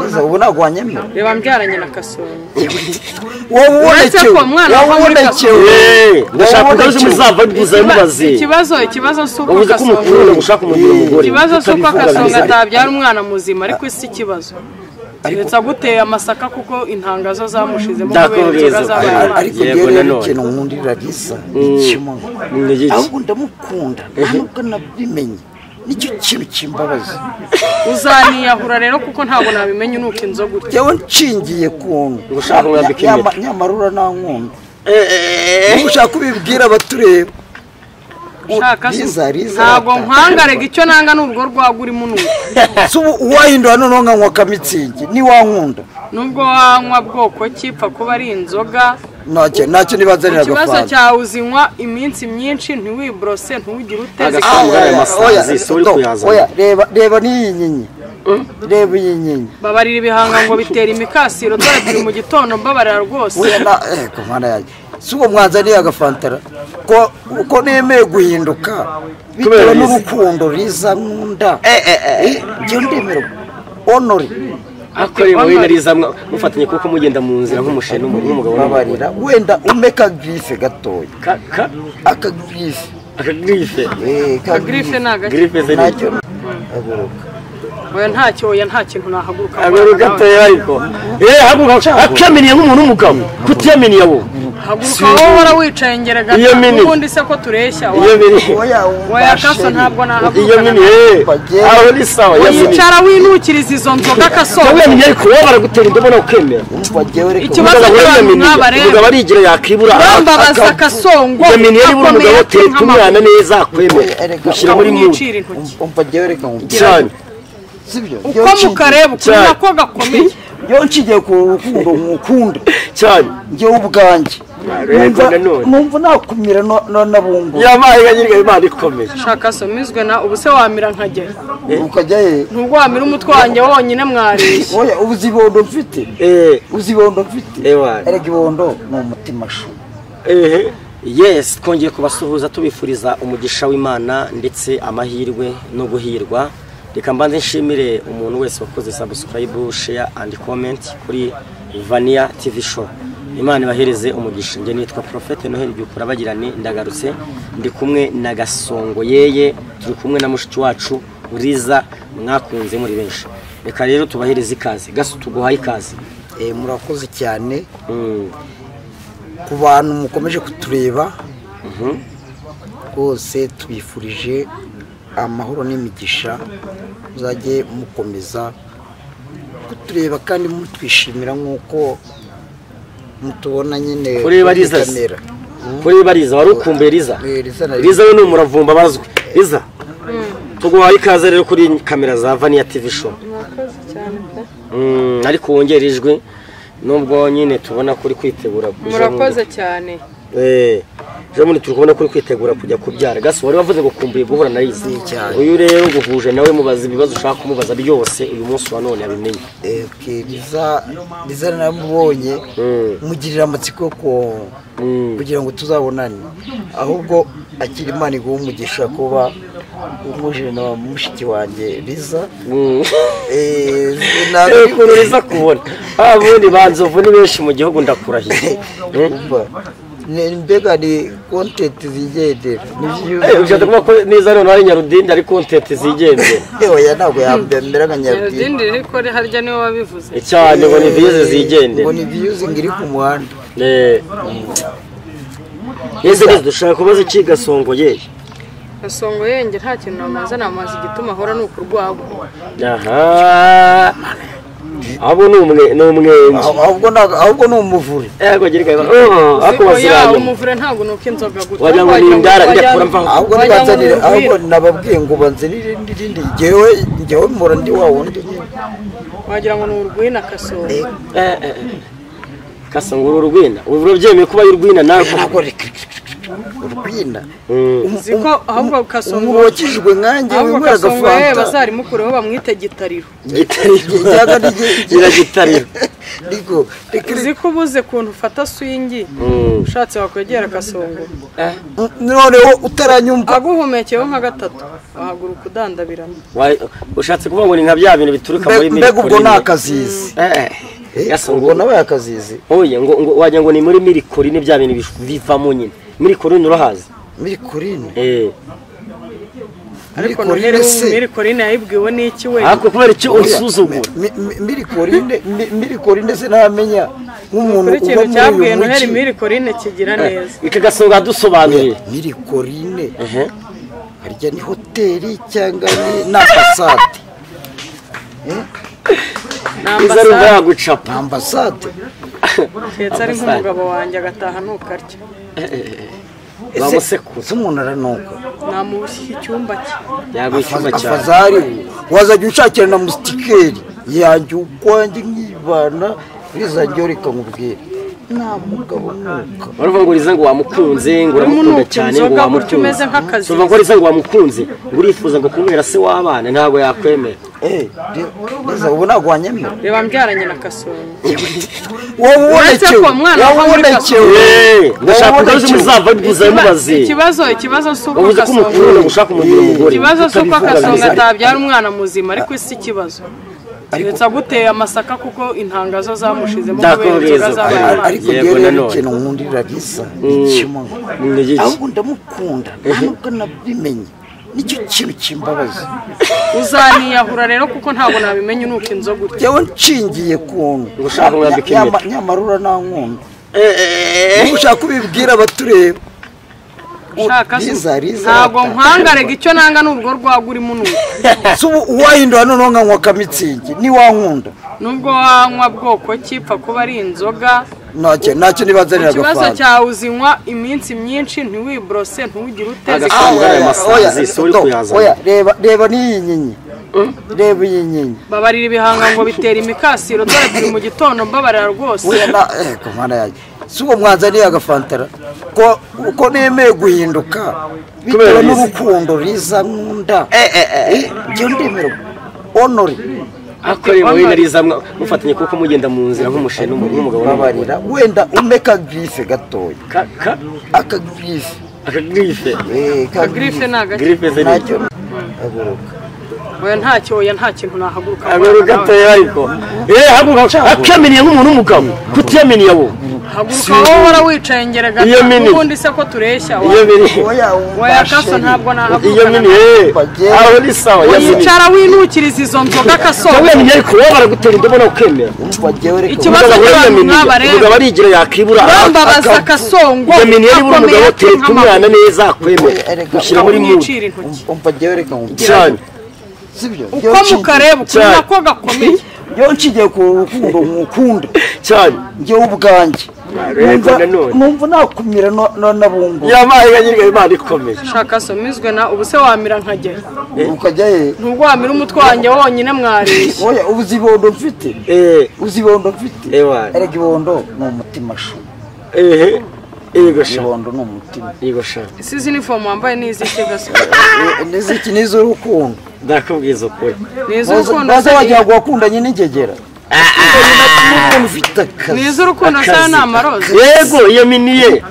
riza ubu nagwanyemera reba mbyaranye na Kasongo wowe ubonekewe ndashaka kudaje muzava guza mubaze ikibazo suko Kasongo gushaka umugira umugore ikibazo suko Kasongo atabyara umwana muzima ariko isi ikibazo Ndetse guteye amasaka kuko intangazo zamushizemo kubera zabaye ariko rero ikintu nkundira gisa ikimono ahubwo ndamukunda nubwo nabimenye nicyo kintu kimbabaza uzaniyahura rero kuko ntabwo nabimenye nuko inzoga gutya yewe nshingiye kuntu ushaka kuyambika nyamarura nankunda ushaka kubibwira abatureba ntabwo nkangarega icyo nanga nubwo rwagura imunuka uwahindura noneho nkanywa kamitsingi ni wankunda nubwo wanywa bwoko kipfa kuba ari inzoga ntacyo nibazanira agafanta ikibazo cyawe uzinywa iminsi myinshi ntiwibrose ntuwugire uteze reba n'iyi nyenye reba iyi nyenye babarira ibihanga ngo bitera imikasiro dore turi mu gitondo mbabarira rwose kumana yanjye suko mwanzaniye agafantara ko nemeye guhinduka bitewe n'urukundo riza nkunda njye ndemera honore akore mu riza mufatanye kuko mugenda mu nzira nk'umushene n'umugabo babarira wenda umeka grife gatoya akagrife nagacyo oya nta kintu nahaguruka abero gatoya ariko haguruka akameniye nk'umuntu w'umugabo kutiyameniye abo haguruka wowe wicaye ngerega ubundi se ko tureshya oya Kaso ntabwo nahaguruka iyo mini aho ni sawa yicara winukiriza izo nzoga Kasongo wemye ariko wowe baragutera indobo no kwemera ikibazo cy'abantu nk'abare umugabo arigira yakibura bambabaza Kasongo iyo mini yari umugabo teka umwana neza kwemera gushyira muri mu umva jewe reka cyane uko mukareba ukubona ko gakomeye yo nshigiye ku rukundo nkukunda cyane njyewe ubwanjye numva nakumira nabungu yabaye ganyirwa Imana ikomeye shaka somizwe na ubuse wamira nkajya ukajya he nubwo wamira umutwe wanjye wonyine mwareshye oya ubuzibondo mfite uzibondo mfite erega ibondo ni umutima shu yes twongeye kubasuhuza tubifuriza umugisha w'Imana ndetse amahirwe no guhirwa reka mbanze nshimire umuntu wese wakoze subscribe share and comment kuri Vania TV show Imana ibahereze umugisha nge nitwa Prophet Noheli byukura bagirane ndagarutse ndi kumwe na Gasongo yeye turi kumwe na mushiki wacu Riza mwakunze muri benshi reka rero tubahereze ikaze gaso tuguhaye ikaze murakoze cyane ku bantu mukomeje kutureba rwose tubifurije amahoro n'imigisha uzajye mukomeza kutureba kandi mutwishimira nk'uko mutubona nyine kuri Riza wari ukumbuye Riza we ni umuravumba bazwi Riza tuguhaye ikaze rero kuri kamera za Vania TV show ariko wongera ijwi nubwo nyine tubona kuri kwitegura murakoze cyane Jamuni turikubona kuri kwitegura kujya kubyara gaso wari wavuze ngo kumbuye guhura na Riza uyu rero guhuje nawe mubaza ibibazo ushaka kumubaza byose uyu munsi wa none abimenye Riza namubonye mugirira amatsiko ko kugira ngo tuzabonane ahubwo akiri Imana iguha umugisha kuba umuje na mushiki wanjye Riza ntabwo Riza kubona abundi banzovu ni benshi mu gihugu ndakurahiye mbega ni content zigendera ushaka kuba ko neza none ari Nyarudindi ari content zigendera oya ntabwo yambera nka Nyarudindi ariko harya niwe wabivuze cyane ngo ni views zigendera ngo ni views ngiri ku muhanda yeze dushaka kubaza iki Gasongo yeye Gasongo yenge nta kintu namaze igituma ahora ni ukurwagwa abo numwenje ahubwo ni umuvure yego girika ako baziranye umuvure ntabwo nuko inzoga gutya wajya ngo ni indara njya kura mva ahubwo nibazanire ahubwo nababwiye ngo banzanire ndindi jewe mura ndi wawo ndi wagira ngo ni urwina Kasongo Kasongo urwina ubyemeye kuba y'urwina nawe urwina ziko ahubwo Kasongo wakijwe nkanjye wimera gafanta bazari mukureho bamwite gitariro gitariro uzi ko ubuze kuntu ufata swingi ushatse wakwegera Kasongo noneho utaranyumva aguhumekeyeho nka gatatu wahaguruka udandabirana ushatse kuvuga ngo ni nka bya bintu bituruka muri mbega ubwo ni akazizi ubwo nawe akazizi oye ngo wagira ngo ni muri mirikorine bya bintu bivamo nyine mirikorine urahazi mirikorine ariko mirikorine yayibwiwe n'iki we ariko kubera icyo usuzugura mirikorine se ntamenya nk'umuntu uba muri cyabwiye Noheli mirikorine kigira neza ikagasonga dusobanuriye mirikorine harya ni hoteli cyangwa ni ambasade ambasade keretse ari nk'umugabo wanjye agataha ntukarya ese umuntu aranuka namushyize icyumba cye yaguye icyumba cyawe afazari wazajya unshakira na musitikeri yanjye ukwanjye nkibana rizajya reka nkubwire nta mugabo nuka baravuga ngo riza ngo wamukunze ngo uramukunda cyane ngo wamukunze uvuga ngo riza ngo wamukunze ngo urifuza ngo kumwera se w'abana ntabwo yakwemera neza ubu ntabwo wanyemera reba mbyaranye na Kasongo wabonekewe ndashaka kugaruza muzava bivuze mubaze ikibazo suko Kasongo gushaka umugira umugore ikibazo suko Kasongo atabyara umwana muzima ariko isi ikibazo keretse aguteye amasaka kuko intangazo zamushizemo kubera inzoga z'abana ariko rero ikintu nkundira Lisa ikimo ahubwo ndamukunda nubwo nabimenye nicyo kintu kimbabaza uzaniyahura rero kuko ntabwo nabimenye nuko inzoga urya yewe nshingiye kuntu gushaka umwambika impeta nyamarura nankunda ushaka kubibwira abatureba ntabwo nkwangarega icyo nanga n'urwo rwaga urimo nuko uwahindura noneho nkanywa akamitsingi niwankunda nubwo wanywa bwoko kipfa kuba ari inzoga ntacyo nibazanira agafanta ikibazo cyawe uzinywa iminsi myinshi ntiwibrose ntugire uteze reba n'iyi nyenyi reba iyi nyenyi babarira ibihanga ngo bitera imikasiro dore turi mu gitondo mbabarira rwose si uwo mwanzaniye agafantara ko nemeye guhinduka bitewe n'urukundo riza nkunda njyewe ndemera honore akore mu bina riza mufatanye kuko mugenda mu nzira nk'umusheri n'umugabo babarira wenda umeka grife gatoya akagrife akagrife nacyo aguruka oya nta kintu nahaguruka gatoya ariko haguruka akameniye nk'umuntu w'umugabo kutiyameniye abo haguruka wowe warawicaye ngerega ubundi se ko tureshya oya Kaso ntabwo nahaguruka iyo mini aho ni sawa yicara winukiriza izo nzoga Kasongo wemye ariko wowe baragutera indobo no kwemera ikibazo cy'abantu nk'aba rero umugabo arigira yakibura bambabaza Kasongo yemeni yari buri umugabo teka umwana neza akwemera gushyira muri mu umva jewe reka cyane uko mukareba ukubona ko gakomeye yo nshigiye ku rukundo nkukunda cyane njyewe ubwanjye numva nakumira nabungu yamaye yanyirwa Imana ikomeye shaka somizwe na ubuse wamira nkajya ukajya he nubwo wamira umutwe wanjye wonyine mwareshye oya ubuzibondo mfite uzibondo mfite erega ibondo ni umutima shu Yego sha ibondo ni umutima yego sha isizi uniform wambaye n'iziki Gaso n'iziki n'iz'urukundo ndakubwiza ukuri n'iz'urukundo baza bajya wakundanye n'ingegera n'iz'urukundo sa n'amaroza yego iyo miniye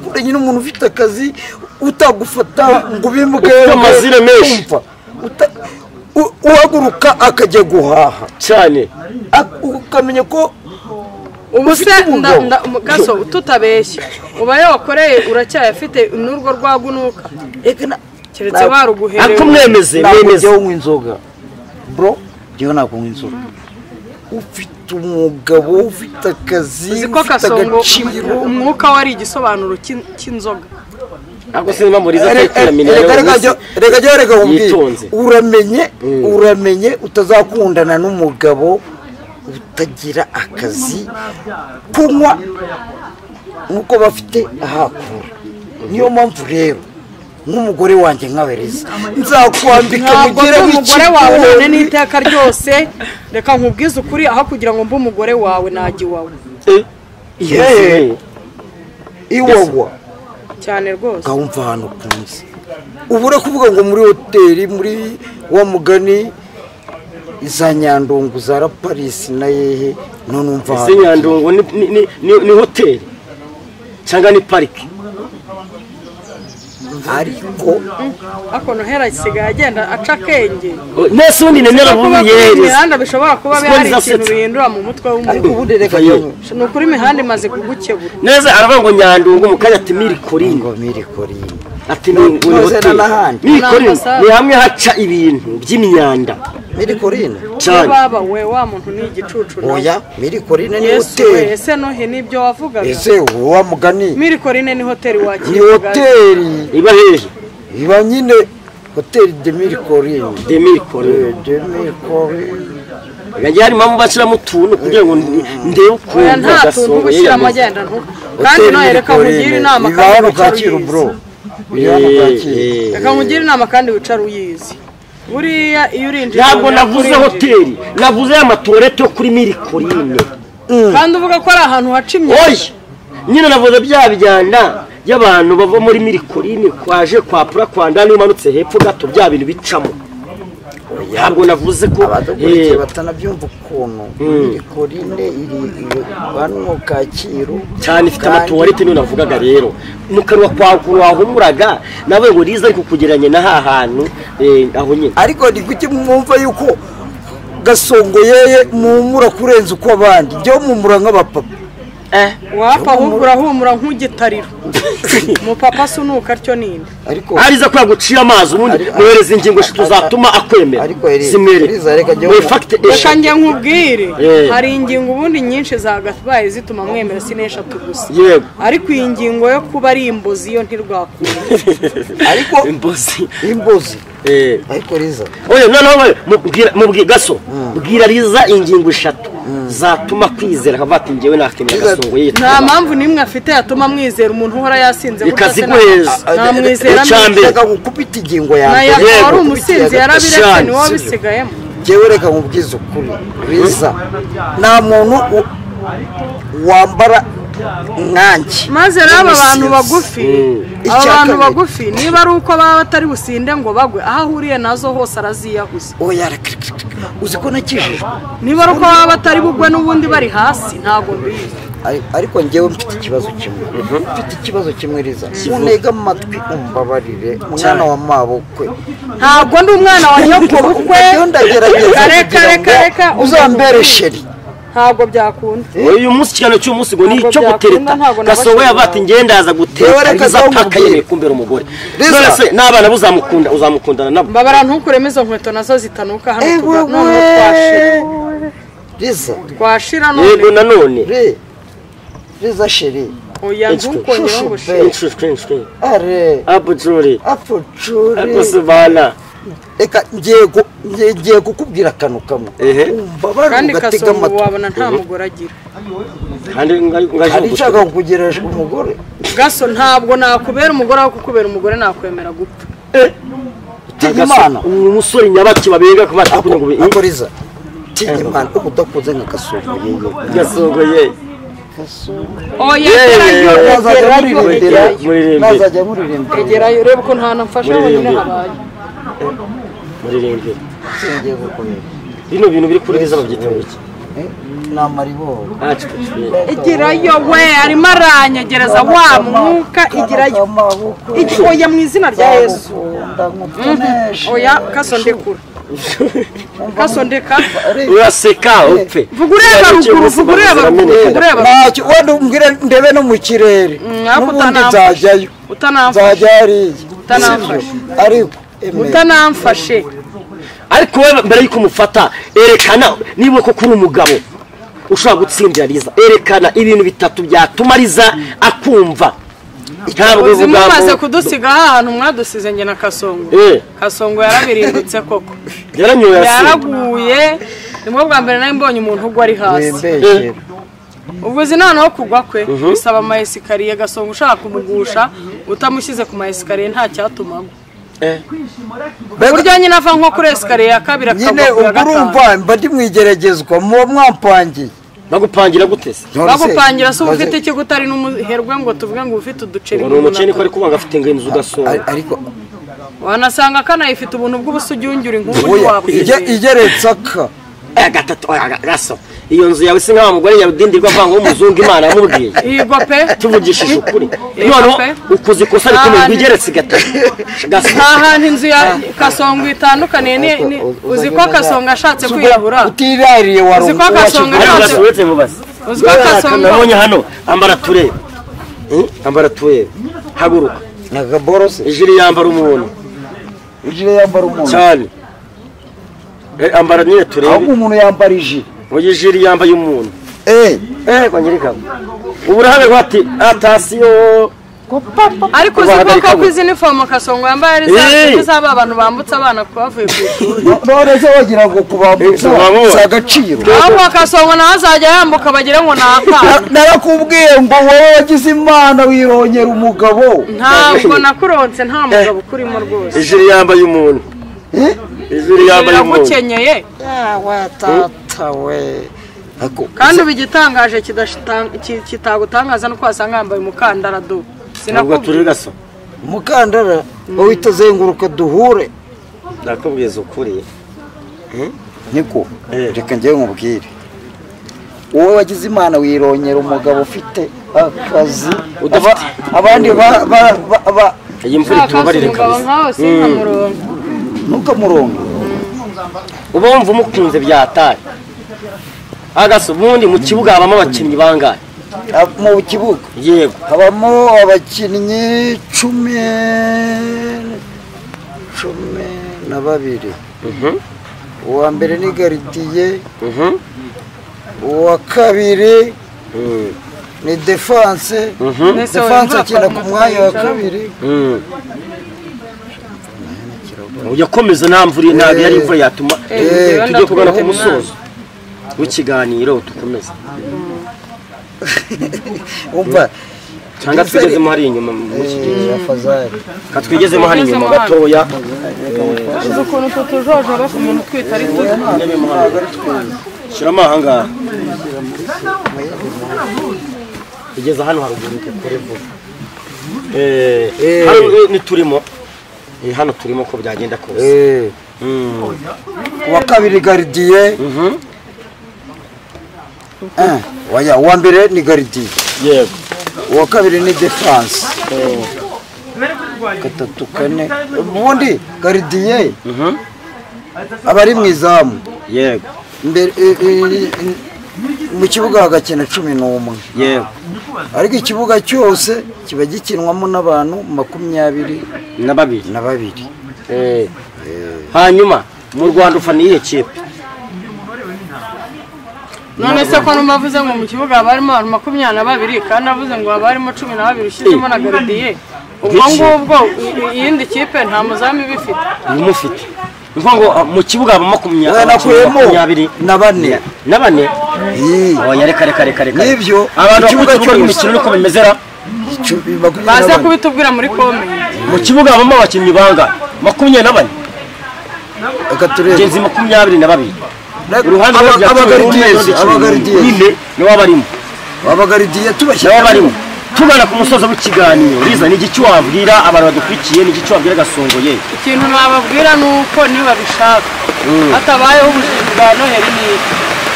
ukundanye n'umuntu ufite akazi utagufata ngo bimuke amazina menshi uhaguruka akajya guhaha cyane ukamenya ko ubu se Gaso tutabeshya ubaye wakoreye uracyayafite n'urwo rwagunuka keretse waruguhereye ariko mwemeze unywa inzoga bro njyewe ntabwo unywa inzoga ufite umugabo ufite akazi ufite agaciro umwuka wari igisobanuro cy'inzoga ntabwo sinema muri za reka uramenye utazakundana n'umugabo utagira akazi kunywa nk'uko bafite ahakura niyo mpamvu rero nk'umugore wanjye nkabereza nzakwambika mugire umugore wawe none n'iteka ryose reka nkubwize ukuri aho kugira ngo mbe umugore wawe najya iwawe iwawa cyane rwose gahumva ahantu kunze ubure kuvuga ngo muri hoteli muri wa mugani iza Nyandungu za Raparisi na yehe none umva ese Nyandungu ni hoteli cyangwa ni parike ariko ako nohera isigaye agenda aca akenge nese ubundi nemera bubiyereza imihanda bishobora kuba hari ikintu bihindura mu mutwe w'umuntu ariko ubundi reka ni ukuri imihanda imaze kugukebura neza aravuga ngo Nyandungu mu kanya ati Mirikorine ngo Mirikorine ati ni hamwe haca ibintu by'imyanda Mirikorine cyane baba we wa muntu ni igicucu oya Mirikorine ni hoteli ese nohe nibyo wavugaga ese wa mugani Mirikorine ni hoteli wakira ni hoteli iba hehe iba nyine hoteli de Mirikorine yagiye harimo bashiramo utuntu kugira ngo ndebe ukuntu nta tuntu gushyira amagenda kandi no yereka mugira inama kandi Kacyiru bro reka mugira inama kandi wicara uyizi buriya iyo urinjira ntabwo navuze hoteli navuze amatorete yo kuri Mirikorine kandi uvuga ko ari ahantu haca imyanda oya nyine navuze bya bijyana y'abantu bava muri Mirikorine kwaje kwa pura kwanda n'umanutse hepfo gato bya bintu bicamo ntabwo navuze ko batanabyumva ukuntu Mirikorine iri hano Kacyiru cyane ifite amatuwarete niyo navugaga rero mu kanwa kwawe wahumuraga nawe ngo riza ariko kugeranye na ha hantu aho nyine ariko ni kuki mwumva yuko Gasongoyeye mumura kurenza uko abandi byo mumura nk'abapapa wapfa ahubwo urahumura nk'ugitariro umupapa asunuka atyo ninde ariko ariza kwagucira amazi ubundi muhereza ingingo eshatu zatuma akwemera zimwere reka njye nkubwire hari ingingo ubundi nyinshi zagabaye zituma mwemera si n'eshatu gusa ariko iyi ngingo yo kuba ari imbozi yo ntirwakunda ariko imbozi ariko Riza oya noneho mubwira Gaso bwira Riza ingingo eshatu zatuma kwizera kavati ngewe nakemera Gasongoyeye nta mpamvu nimwe afite yatuma mwizera umuntu uhora yasinze ikaziguheza nta mwizera reka gukubita ingingo yawe nayo ari umusinzi yarabiretse ni wowe bisigayemo ngewe reka nkubwize ukuri Riza nta muntu wambara nkanki maze rero abantu bagufi niba ari uko baba batari businde ngo bagwe aho ahuriye nazo hose araziyahuza oya uzi ko nakijijwe niba ari uko baba batari bugwe n'ubundi bari hasi ntabwo mbizi ariko ngewe mfite ikibazo kimwe Riza unega amatwi umbabarire mwana wa mabukwe ntabwo ndi umwana wa nyokobukwe reka uzambere sheri ntabwo byakunda uyu munsi cyane cy'umunsi ngo nicyo gutereta Gasongoye avati ngendaza gutera Riza paka yeme kumbera umugore none se n'abana uzamukundana nabo mbabara ntukureme izo nkweto nazo zitanuka hano none twashira Riza twashira none yego nanone Riza sheri oya ntukongere ngo sheri are apujuri akusubana reka ngiye kukubwira akantu kamwe kandi Gasongo wabona nta mugore agira kandi nshaka kukugeresha umugore Gaso ntabwo nakubera umugore aho kukubera umugore nakwemera gupfa tinya Imana umusore nyabaki babenga kubata kugira ngo akoriza tinya Imana udakoze nka Gasongoyeye oya nazajya muririmbira egerayo reba ko nta namfasha wenyine habaye muririmbira bino bintu biri kuri Riza babyita iki namaribo igirayo we arimo aranyegereza wa mwuka igirayo oya mu izina rya Yesu oya Kaso ndekura Kaso ndeka uraseka upfe vuga ureba ruguru vuga ureba ntacyo wenda umbwire ndebe no mu kirere n'ubundi nzajyayo nzajya hariya utanamfashe ariko wowe mbere y'uko umufata erekana niba koko uri umugabo ushobora gutsindira Riza erekana ibintu bitatu byatuma Riza akumva ntabwo mumaze kudusiga ahantu mwadusize njye na Kasongo Kasongo yarabirindutse koko yaraguye nimwe bwa mbere nayo mbonye umuntu ugwa ari hasi ubwo noneho kugwa kwe bisaba amayesikariye Gasongo ushaka kumugusha utamushyize ku mayesikariye nta cyatumaga buryo nyine ava nko kuri esikariye ya kabiri nyine urumva mba ndi mwigeragezwa muba mwampangiye bagupangira gutese bagupangira se ufite iki gutari n'umuherwe ngo tuvuge ngo ufite uduceri n'umuceri ko ari kubanga afite ngo inzu Gasongo ariko wanasanga kanayifite ubuntu bw'ubusujyungyura inkuru wabwiye igeretse aka gatatu gaso iyo nzu yawe se nk'aba mugore yabudindirwa avanga w'umuzungu Imana yamubwiye yego pe tuvugishije ukuri none ukuze kosa rikomeye rwigeretse gatatu ahantu inzu ya Kasongo itandukaniye ni uzi ko Kasongo ashatse kwiyahura utirariye wari uzi ko Kasongo ashatse mubaze uzi ko Kasongo nabonye hano ambara turebe ambara turebe haguruka nagaborose ijiri yambara umuntu cyane ambara nyine turebe ahubwo umuntu yambara ijiri ijiri yambaye umuntu kwanyereka uburahabe bati atasiyo ariko uzi ko ku izi nifomo Kasongo yambaye ari zaba abantu bambutse abana bavuye ku ishuri none se wagira ngo kubambutsa agaciro ahubwo Kasongo nawe azajya yambuka bagire ngo nakana narakubwiye ngo wowe wagize Imana wirongera umugabo ntabwo nakuronse nta mugabo ukurimo rwose ijiri yambaye umuntu ijiri yambaye umuntu yagukenyeye tatawe kandi ubigitangaje kitagutangaza nuko wasanga yambaye umukandara do sinakubwiye turi gaso umukandara wowe itazenguruka duhure nakubwiza ukuri niko reka njyewe nkubwire wowe wagize Imana wirongera umugabo ufite akazi abandi iyi mvura itubarire kabisa ntukamurongo uba wumva umukunze byataye agaso ubundi mu kibuga habamo abakinnyi bangahe mu kibuga yego habamo abakinnyi cumi na babiri uwa mbere ni garidiye uwa kabiri ni defanse akina ku mwanya wa kabiri uyakomeza nta mvura ntabwo yari imvura yatuma tujye kugana ku musozo w'ikiganiro tukomeza umva cyangwa twigezemo hari inyuma twigezemo hari inyuma gatoya uzi ukuntu tutujojora ku muntu utwita ari tuzi shyiramo ahangaha igeza hano haruguru dukore vuba hano niturimo hano turimo ko byagenda kose uwa kabiri garidiye uwa mbere ni garidiye yego uwa kabiri ni defanse gatatu kane ubundi garidiye aba ari mu izamu yego mu kibuga hagakina 11 yego ariko ikibuga cyose kiba gikinwamo n'abantu 22 hanyuma mu Rwanda ufana iyihe kipe none se ko numavuze ngo mu kibuga haba harimo abantu 22 kandi avuze ngo haba harimo 12 ushyizemo na garidiye ubwo ngubwo iyindi kipe nta muzamu ibifite nimufite ngo mu kibuga haba 22 na bane oya reka nibyo abantu kibuga cyo imikino uko bimezera baza kubitubwira muri comment mu kibuga habamo abakinnyi banga 24 genzi 22 uruhande abagaridiye ni wabarimo abagaridiye tubashyira barimo tugana ku musozo w'ikiganiro riza ni igiki wabwira abantu badukurikiye ni igiki wabwira Gasongo ye ikintu nababwira nuko niba bishaka hatabayeho ubujiji bwa Noheli ni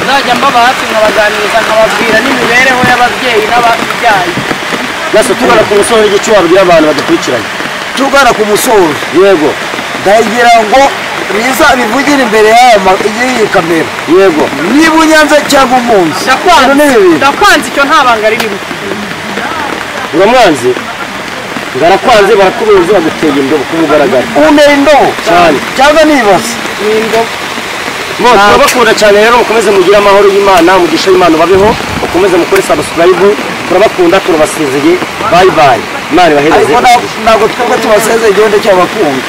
nzajya mbabahati nkabaganiriza nkababwira n'imibereho y'ababyeyi n'ababyaye gaso tugana ku musozo w'igiki wabwira abantu badukurikiranye tugana ku musozo yego ndagira ngo biza bivugira imbere y'iyi kamera yego niba unyanze cyangwa umunsi ndakwanze icyo nta banga ririmo uramwanze ngarakwanze barakubuze baguteye indobo kumugaragara unteye indobo cyane cyangwa nibase ni indobo turabakunda cyane rero mukomeze mugire amahoro y'Imana umugisha w'Imana babeho mukomeze mukore subscribe turabakunda turabasezeye bye bye Imana ibahereze ntabwo twebwe tubasezeye igihonde cy'abakunda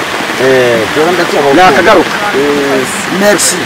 nakagaruka merci